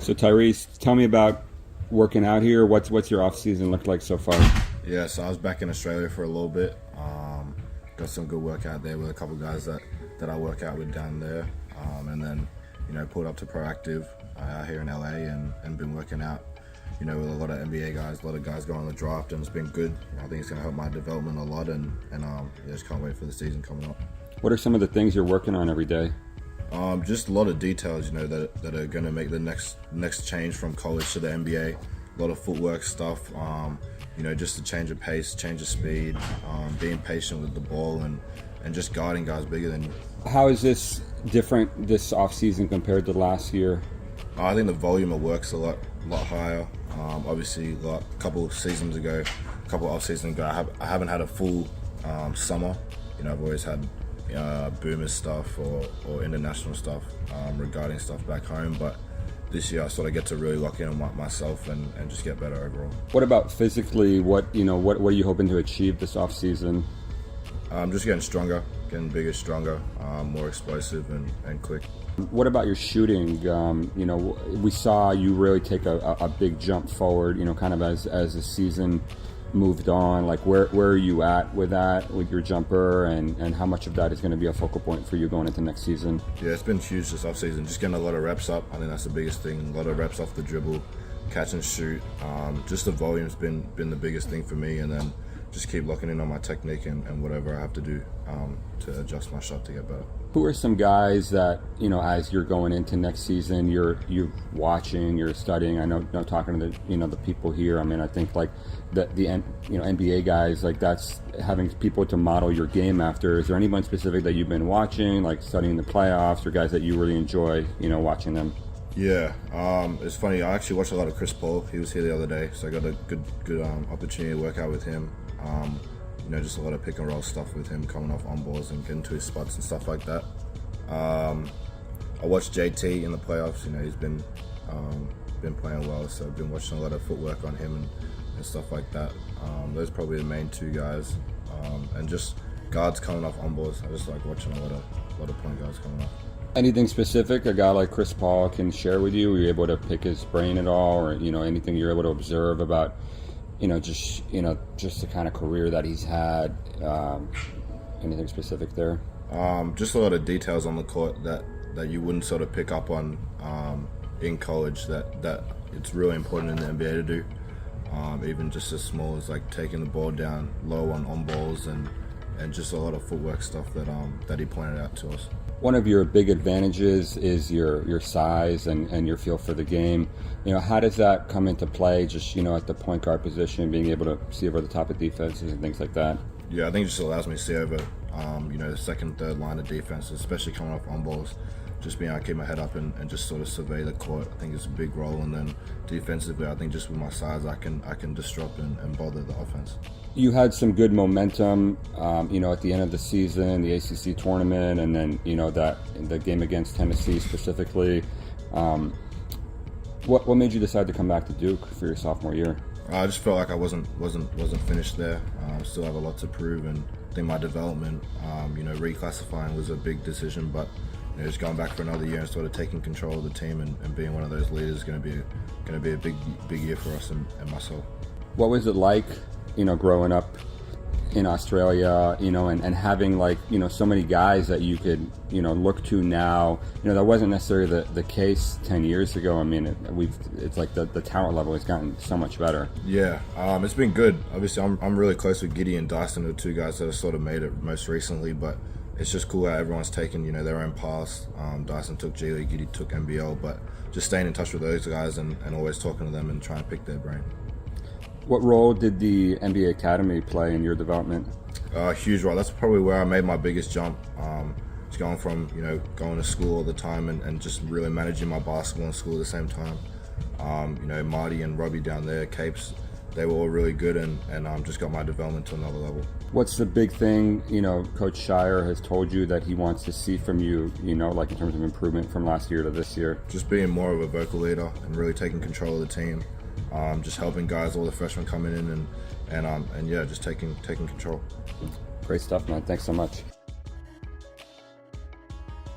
So Tyrese, tell me about working out here. What's your off season looked like so far? Yeah, so I was back in Australia for a little bit. Got some good work out there with a couple guys that I work out with down there. And then, pulled up to Proactive out here in LA and been working out, with a lot of NBA guys, a lot of guys going on the draft, and it's been good. I think it's going to help my development a lot, and just can't wait for the season coming up. What are some of the things you're working on every day? Just a lot of details, that are going to make the next change from college to the NBA. A lot of footwork stuff, just a change of pace, change of speed, being patient with the ball, and just guarding guys bigger than you. How is this different this off season compared to last year? I think the volume of work's a lot higher. Obviously, a couple of seasons ago, a couple of off seasons ago, I haven't had a full summer. I've always had boomer stuff or international stuff regarding stuff back home, but this year I sort of get to really lock in on myself and just get better overall. What about physically? What are you hoping to achieve this off season? Just getting stronger, getting bigger, stronger, more explosive and quick. What about your shooting? We saw you really take a big jump forward, kind of as the season moved on. Like where are you at with that, with your jumper, and how much of that is going to be a focal point for you going into next season? Yeah, it's been huge this offseason. Just getting a lot of reps up. I think that's the biggest thing. A lot of reps off the dribble, catch and shoot. Just the volume's been the biggest thing for me, and then just keep locking in on my technique and whatever I have to do to adjust my shot to get better. Who are some guys that, as you're going into next season, you're watching, you're studying? I know, talking to the people here. I mean, I think like the NBA guys, like that's having people to model your game after. Is there anyone specific that you've been watching, like studying the playoffs, or guys that you really enjoy, watching them? Yeah, it's funny. I actually watched a lot of Chris Paul. He was here the other day, so I got a good opportunity to work out with him. Just a lot of pick and roll stuff with him, coming off on balls and getting to his spots and stuff like that. I watched JT in the playoffs. He's been playing well, so I've been watching a lot of footwork on him and stuff like that. Those are probably the main two guys, and just guards coming off on balls. I just like watching a lot of point guards coming off. Anything specific a guy like Chris Paul can share with you? Were you able to pick his brain at all, or anything you're able to observe about? Just the kind of career that he's had. Anything specific there? Just a lot of details on the court that you wouldn't sort of pick up on in college that it's really important in the NBA to do. Even just as small as like taking the ball down low on balls and just a lot of footwork stuff that he pointed out to us. One of your big advantages is your size and your feel for the game. How does that come into play just, at the point guard position, being able to see over the top of defenses and things like that? Yeah, I think it just allows me to see over, the second, third line of defense, especially coming off on balls. Just being able to keep my head up and just sort of survey the court, I think it's a big role. And then defensively, I think just with my size, I can disrupt and bother the offense. You had some good momentum, at the end of the season, the ACC tournament, and then the game against Tennessee specifically. What made you decide to come back to Duke for your sophomore year? I just felt like I wasn't finished there. Still have a lot to prove, and I think my development, reclassifying was a big decision, but just going back for another year and sort of taking control of the team and being one of those leaders is going to be a big year for us and myself. What was it like, growing up in Australia, and having so many guys that you could, look to now? That wasn't necessarily the case 10 years ago. I mean, it's like the talent level has gotten so much better. Yeah, it's been good. Obviously, I'm really close with Giddy and Dyson, the two guys that have sort of made it most recently, but it's just cool how everyone's taken, their own paths. Dyson took G League, Giddy took NBL, but just staying in touch with those guys and always talking to them and trying to pick their brain. What role did the NBA Academy play in your development? Huge role. That's probably where I made my biggest jump. Just going from, going to school all the time and just really managing my basketball and school at the same time. Marty and Robbie down there, Capes, they were all really good and just got my development to another level. What's the big thing, Coach Shire has told you that he wants to see from you, like in terms of improvement from last year to this year? Just being more of a vocal leader and really taking control of the team. Just helping guys, all the freshmen coming in and just taking control. Great stuff, man. Thanks so much.